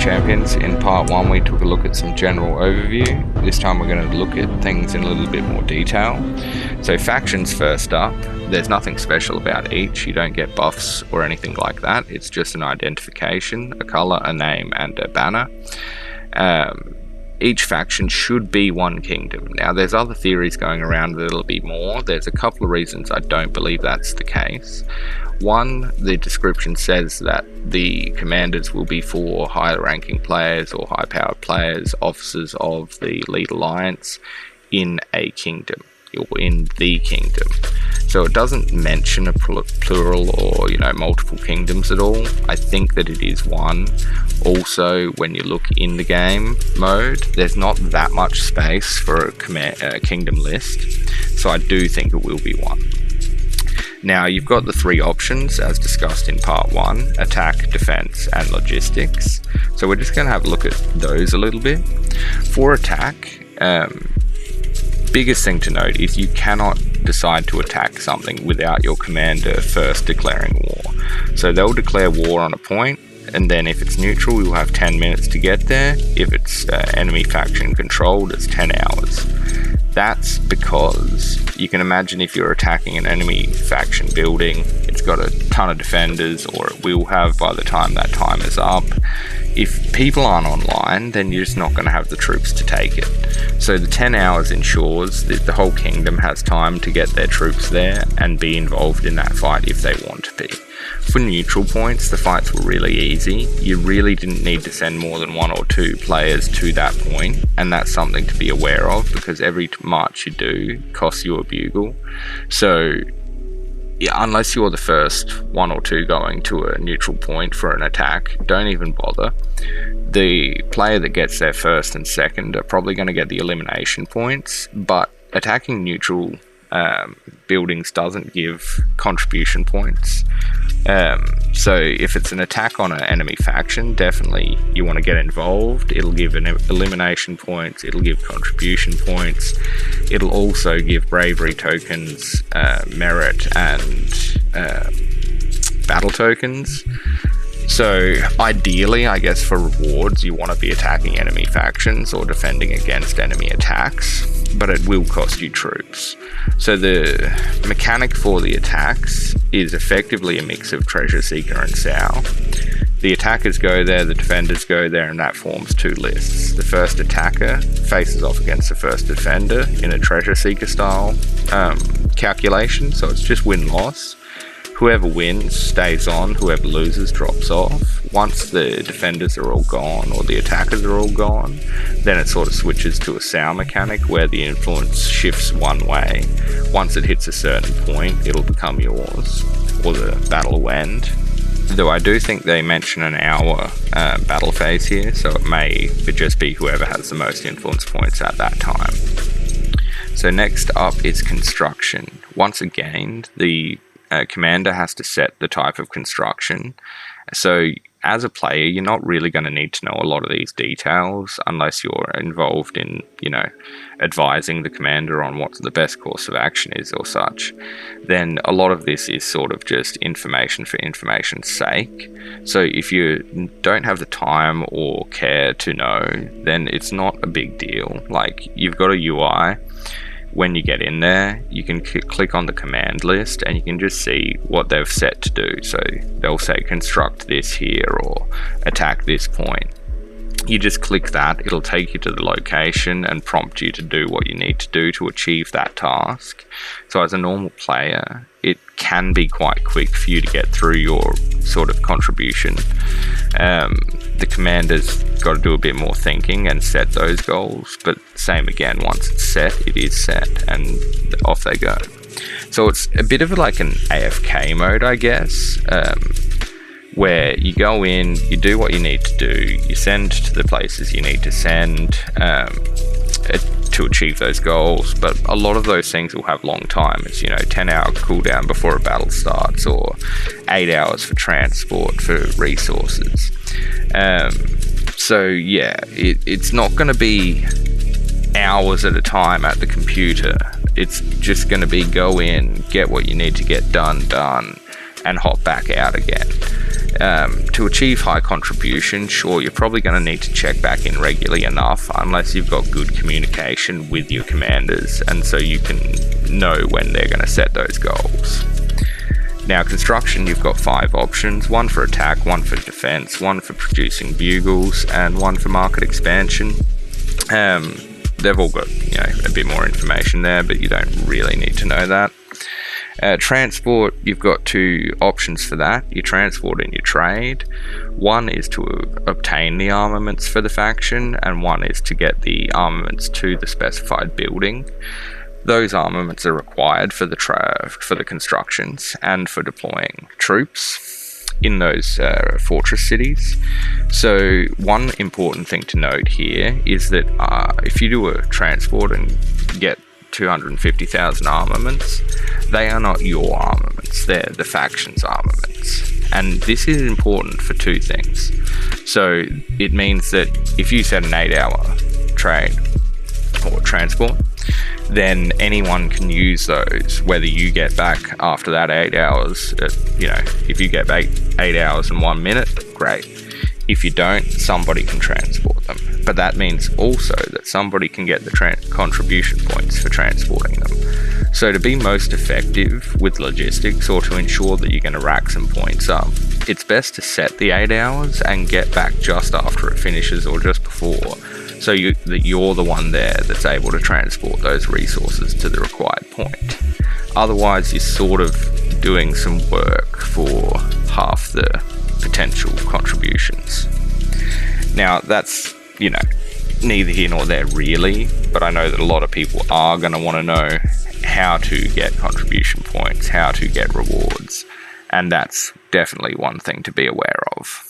Champions. In part 1 we took a look at some general overview. This time we're going to look at things in a little bit more detail. So factions first up. There's nothing special about each. You don't get buffs or anything like that. It's just an identification, a colour, a name and a banner. Each faction should be one kingdom. Now there's other theories going around that it'll be more. There's a couple of reasons I don't believe that's the case. One, the description says that the commanders will be for higher ranking players or high powered players, officers of the lead alliance in a kingdom or in the kingdom. So it doesn't mention a plural or multiple kingdoms at all. I think that it is one. Also, when you look in the game mode, there's not that much space for a kingdom list, so I do think it will be one. Now you've got the three options as discussed in part 1, attack, defense and logistics. So we're just going to have a look at those a little bit. For attack, biggest thing to note is you cannot decide to attack something without your commander first declaring war. So they'll declare war on a point, and then if it's neutral you'll have 10 minutes to get there. If it's enemy faction controlled, it's 10 hours. That's because you can imagine if you're attacking an enemy faction building, it's got a ton of defenders, or it will have by the time that time is up. If people aren't online, then you're just not going to have the troops to take it. So the 10 hours ensures that the whole kingdom has time to get their troops there and be involved in that fight if they want to be. For neutral points, the fights were really easy. You really didn't need to send more than 1 or 2 players to that point, and that's something to be aware of because every march you do costs you a bugle. So yeah, unless you're the first 1 or 2 going to a neutral point for an attack, don't even bother. The player that gets there first and second are probably going to get the elimination points, but attacking neutral buildings doesn't give contribution points. So if it's an attack on an enemy faction, definitely you want to get involved. It'll give an elimination points, it'll give contribution points, it'll also give bravery tokens, merit and battle tokens. So ideally, I guess for rewards, you want to be attacking enemy factions or defending against enemy attacks, but it will cost you troops. So the mechanic for the attacks is effectively a mix of Treasure Seeker and Sow. The attackers go there, the defenders go there, and that forms 2 lists. The first attacker faces off against the first defender in a Treasure Seeker style calculation, so it's just win-loss. Whoever wins stays on, whoever loses drops off. Once the defenders are all gone or the attackers are all gone, then it sort of switches to a Sow mechanic where the influence shifts one way. Once it hits a certain point, it'll become yours, or the battle will end. Though I do think they mention an hour battle phase here, so it may just be whoever has the most influence points at that time. So next up is construction. Once again, the commander has to set the type of construction. So as a player, you're not really going to need to know a lot of these details unless you're involved in, advising the commander on what the best course of action is or such. Then a lot of this is sort of just information for information's sake. So if you don't have the time or care to know, then it's not a big deal. Like, you've got a UI. When you get in there, you can click on the command list and you can just see what they've set to do. So they'll say construct this here or attack this point. You just click that, it'll take you to the location and prompt you to do what you need to do to achieve that task. So as a normal player, it can be quite quick for you to get through your sort of contribution. The commander's got to do a bit more thinking and set those goals, but same again, once it's set, it is set and off they go. So it's a bit of like an AFK mode, I guess, where you go in, you do what you need to do, you send to the places you need to send to achieve those goals, but a lot of those things will have long time. It's 10-hour cooldown before a battle starts, or 8 hours for transport for resources. So yeah, it's not going to be hours at a time at the computer. It's just going to be go in, get what you need to get done, and hop back out again. To achieve high contribution, sure, you're probably going to need to check back in regularly enough, unless you've got good communication with your commanders, and so you can know when they're going to set those goals. Now, construction, you've got 5 options: 1 for attack, 1 for defense, 1 for producing bugles, and 1 for market expansion. They've all got, a bit more information there, but you don't really need to know that. Transport, you've got 2 options for that: your transport and your trade. 1 is to obtain the armaments for the faction, and 1 is to get the armaments to the specified building. Those armaments are required for the constructions and for deploying troops in those fortress cities. So one important thing to note here is that if you do a transport and get 250,000 armaments, they are not your armaments, they're the faction's armaments. And this is important for 2 things. So it means that if you set an 8-hour trade or transport, then anyone can use those, whether you get back after that 8 hours, if you get back 8 hours and 1 minute, great. If you don't, somebody can transport them. But that means also that somebody can get the contribution points for transporting them. So to be most effective with logistics, or to ensure that you're going to rack some points up, it's best to set the 8 hours and get back just after it finishes or just before, so that you're the one there that's able to transport those resources to the required point. Otherwise, you're sort of doing some work for half the potential contributions. Now, that's, neither here nor there really, but I know that a lot of people are going to want to know how to get contribution points, how to get rewards, and that's definitely one thing to be aware of.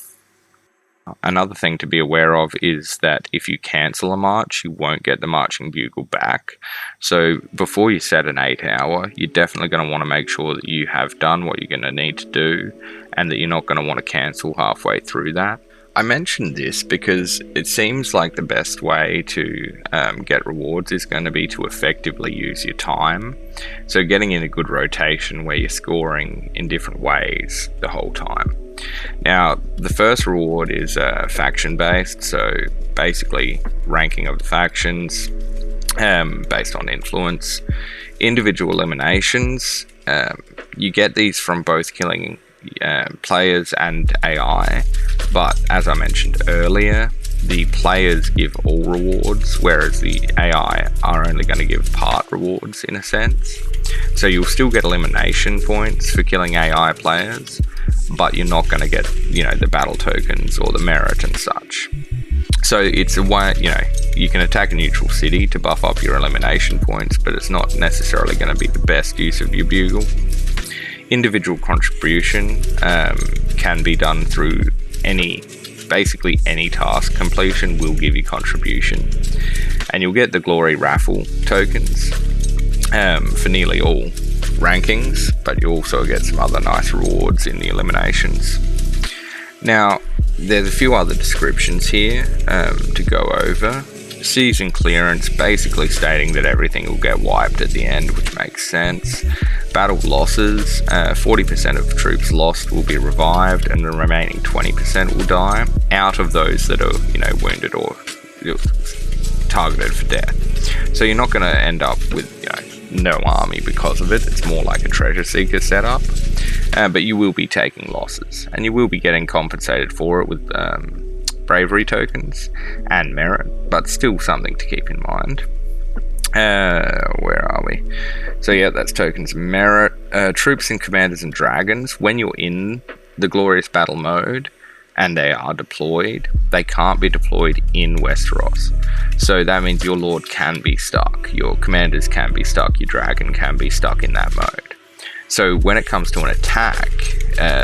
Another thing to be aware of is that if you cancel a march, you won't get the marching bugle back. So before you set an 8-hour, you're definitely going to want to make sure that you have done what you're going to need to do, and that you're not going to want to cancel halfway through that. I mentioned this because it seems like the best way to get rewards is going to be to effectively use your time. So getting in a good rotation where you're scoring in different ways the whole time. Now, the first reward is faction based, so basically ranking of the factions based on influence. Individual eliminations, you get these from both killing players and AI, but as I mentioned earlier, the players give all rewards, whereas the AI are only going to give part rewards in a sense. So you'll still get elimination points for killing AI players, but you're not going to get, the battle tokens or the merit and such. So it's a way, you can attack a neutral city to buff up your elimination points, but it's not necessarily going to be the best use of your bugle. Individual contribution can be done through basically any task completion will give you contribution, and you'll get the glory raffle tokens for nearly all rankings, but you also get some other nice rewards in the eliminations. Now, there's a few other descriptions here to go over. Season clearance, basically stating that everything will get wiped at the end, which makes sense. Battle losses, 40% of troops lost will be revived, and the remaining 20% will die, out of those that are, wounded or targeted for death. So you're not going to end up with, no army because of it. It's more like a treasure seeker setup, but you will be taking losses, and you will be getting compensated for it with bravery tokens and merit, but still something to keep in mind. Where are we? So yeah, that's tokens and merit. Troops and commanders and dragons, when you're in the glorious battle mode and they are deployed, they can't be deployed in Westeros. So that means your lord can be stuck, your commanders can be stuck, your dragon can be stuck in that mode. So when it comes to an attack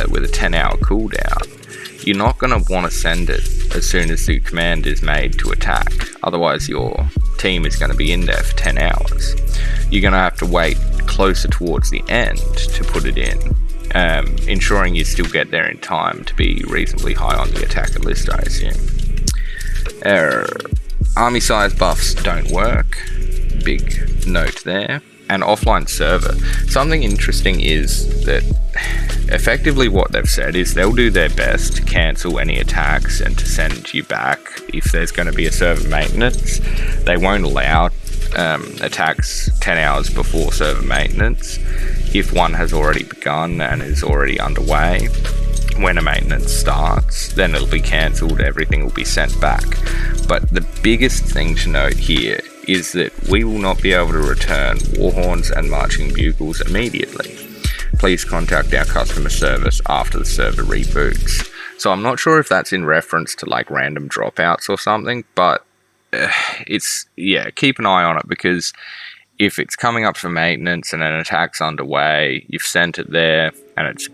with a 10-hour cooldown, you're not going to want to send it as soon as the command is made to attack. Otherwise your team is going to be in there for 10 hours. You're going to have to wait closer towards the end to put it in, ensuring you still get there in time to be reasonably high on the attacker list, I assume. Army size buffs don't work. Big note there. and offline server. Something interesting is that effectively what they've said is they'll do their best to cancel any attacks and to send you back if there's going to be a server maintenance. They won't allow attacks 10 hours before server maintenance. If one has already begun and is already underway, when a maintenance starts, then it'll be cancelled, everything will be sent back. But the biggest thing to note here is that we will not be able to return war horns and marching bugles immediately. Please contact our customer service after the server reboots. So I'm not sure if that's in reference to like random dropouts or something, but keep an eye on it, because if it's coming up for maintenance and an attack's underway, you've sent it there and it's,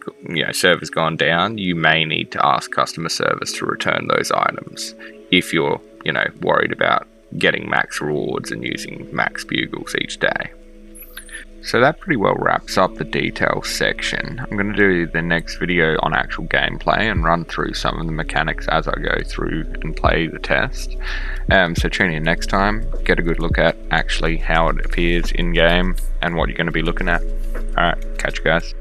server's gone down, you may need to ask customer service to return those items if you're, worried about getting max rewards and using max bugles each day. So that pretty well wraps up the details section. I'm going to do the next video on actual gameplay and run through some of the mechanics as I go through and play the test. So tune in next time, get a good look at actually how it appears in game and what you're going to be looking at. Alright, catch you guys.